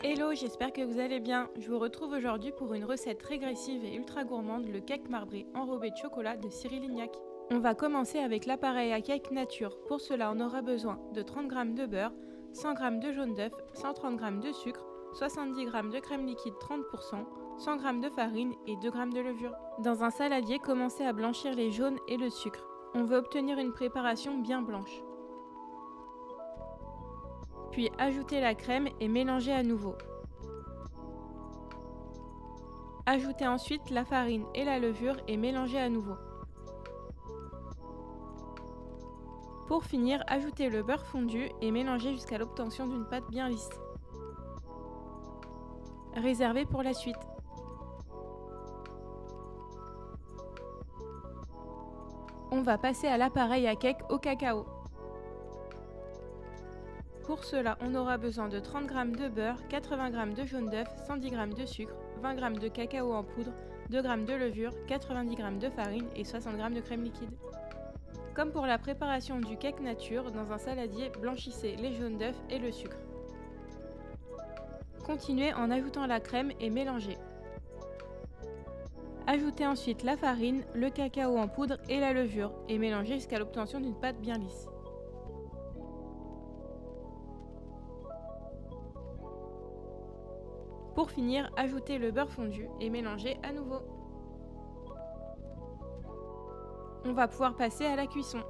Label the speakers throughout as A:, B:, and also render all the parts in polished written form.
A: Hello, j'espère que vous allez bien. Je vous retrouve aujourd'hui pour une recette régressive et ultra gourmande, le cake marbré enrobé de chocolat de Cyril Lignac. On va commencer avec l'appareil à cake nature. Pour cela, on aura besoin de 30 g de beurre, 100 g de jaune d'œuf, 130 g de sucre, 70 g de crème liquide 30%, 100 g de farine et 2 g de levure. Dans un saladier, commencez à blanchir les jaunes et le sucre. On veut obtenir une préparation bien blanche. Puis ajoutez la crème et mélangez à nouveau. Ajoutez ensuite la farine et la levure et mélangez à nouveau. Pour finir, ajoutez le beurre fondu et mélangez jusqu'à l'obtention d'une pâte bien lisse. Réservez pour la suite. On va passer à l'appareil à cake au cacao. Pour cela, on aura besoin de 30 g de beurre, 80 g de jaune d'œuf, 110 g de sucre, 20 g de cacao en poudre, 2 g de levure, 90 g de farine et 60 g de crème liquide. Comme pour la préparation du cake nature, dans un saladier, blanchissez les jaunes d'œuf et le sucre. Continuez en ajoutant la crème et mélangez. Ajoutez ensuite la farine, le cacao en poudre et la levure et mélangez jusqu'à l'obtention d'une pâte bien lisse. Pour finir, ajoutez le beurre fondu et mélangez à nouveau. On va pouvoir passer à la cuisson.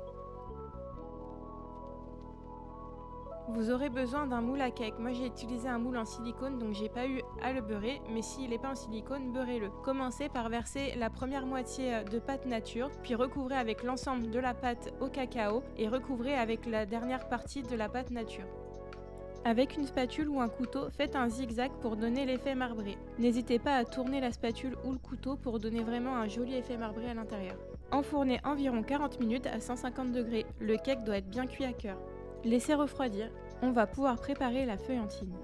A: Vous aurez besoin d'un moule à cake. Moi j'ai utilisé un moule en silicone donc j'ai pas eu à le beurrer, mais s'il n'est pas en silicone, beurrez-le. Commencez par verser la première moitié de pâte nature, puis recouvrez avec l'ensemble de la pâte au cacao et recouvrez avec la dernière partie de la pâte nature. Avec une spatule ou un couteau, faites un zigzag pour donner l'effet marbré. N'hésitez pas à tourner la spatule ou le couteau pour donner vraiment un joli effet marbré à l'intérieur. Enfournez environ 40 minutes à 150 degrés. Le cake doit être bien cuit à cœur. Laissez refroidir. On va pouvoir préparer la feuillantine.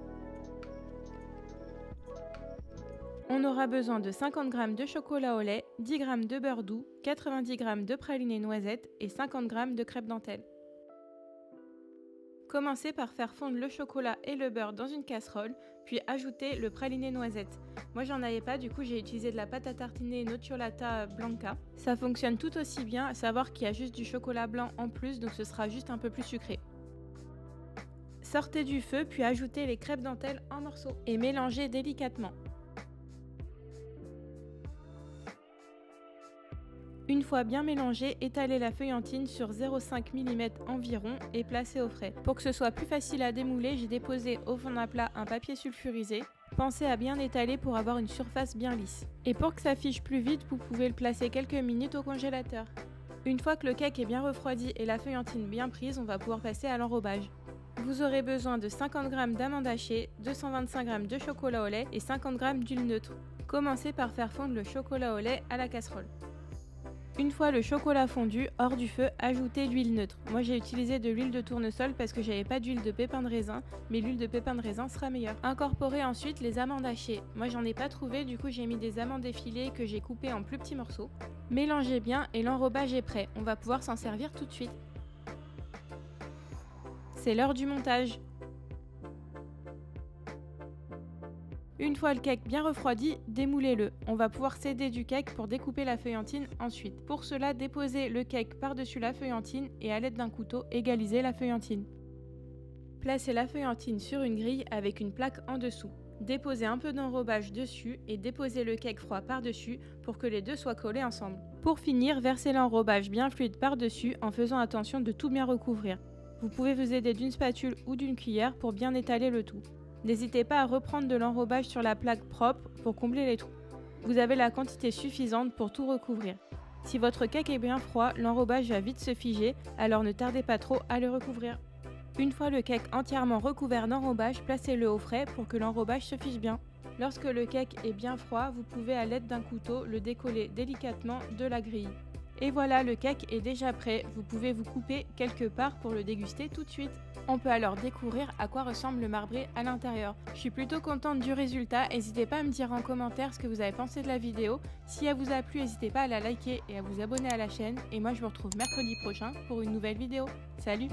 A: On aura besoin de 50 g de chocolat au lait, 10 g de beurre doux, 90 g de praliné noisette et 50 g de crêpe dentelle. Commencez par faire fondre le chocolat et le beurre dans une casserole, puis ajoutez le praliné noisette. Moi j'en avais pas, du coup j'ai utilisé de la pâte à tartiner Nocciolata Blanca. Ça fonctionne tout aussi bien, à savoir qu'il y a juste du chocolat blanc en plus, donc ce sera juste un peu plus sucré. Sortez du feu, puis ajoutez les crêpes dentelles en morceaux et mélangez délicatement. Une fois bien mélangé, étalez la feuillantine sur 0,5 mm environ et placez au frais. Pour que ce soit plus facile à démouler, j'ai déposé au fond d'un plat un papier sulfurisé. Pensez à bien étaler pour avoir une surface bien lisse. Et pour que ça fiche plus vite, vous pouvez le placer quelques minutes au congélateur. Une fois que le cake est bien refroidi et la feuillantine bien prise, on va pouvoir passer à l'enrobage. Vous aurez besoin de 50 g d'amandes hachées, 225 g de chocolat au lait et 50 g d'huile neutre. Commencez par faire fondre le chocolat au lait à la casserole. Une fois le chocolat fondu, hors du feu, ajoutez l'huile neutre. Moi j'ai utilisé de l'huile de tournesol parce que j'avais pas d'huile de pépin de raisin, mais l'huile de pépin de raisin sera meilleure. Incorporez ensuite les amandes hachées. Moi j'en ai pas trouvé, du coup j'ai mis des amandes effilées que j'ai coupées en plus petits morceaux. Mélangez bien et l'enrobage est prêt. On va pouvoir s'en servir tout de suite. C'est l'heure du montage. Une fois le cake bien refroidi, démoulez-le. On va pouvoir s'aider du cake pour découper la feuillantine ensuite. Pour cela, déposez le cake par-dessus la feuillantine et à l'aide d'un couteau, égalisez la feuillantine. Placez la feuillantine sur une grille avec une plaque en dessous. Déposez un peu d'enrobage dessus et déposez le cake froid par-dessus pour que les deux soient collés ensemble. Pour finir, versez l'enrobage bien fluide par-dessus en faisant attention de tout bien recouvrir. Vous pouvez vous aider d'une spatule ou d'une cuillère pour bien étaler le tout. N'hésitez pas à reprendre de l'enrobage sur la plaque propre pour combler les trous. Vous avez la quantité suffisante pour tout recouvrir. Si votre cake est bien froid, l'enrobage va vite se figer, alors ne tardez pas trop à le recouvrir. Une fois le cake entièrement recouvert d'enrobage, placez-le au frais pour que l'enrobage se fiche bien. Lorsque le cake est bien froid, vous pouvez à l'aide d'un couteau le décoller délicatement de la grille. Et voilà, le cake est déjà prêt, vous pouvez vous couper quelque part pour le déguster tout de suite. On peut alors découvrir à quoi ressemble le marbré à l'intérieur. Je suis plutôt contente du résultat, n'hésitez pas à me dire en commentaire ce que vous avez pensé de la vidéo. Si elle vous a plu, n'hésitez pas à la liker et à vous abonner à la chaîne. Et moi je vous retrouve mercredi prochain pour une nouvelle vidéo. Salut!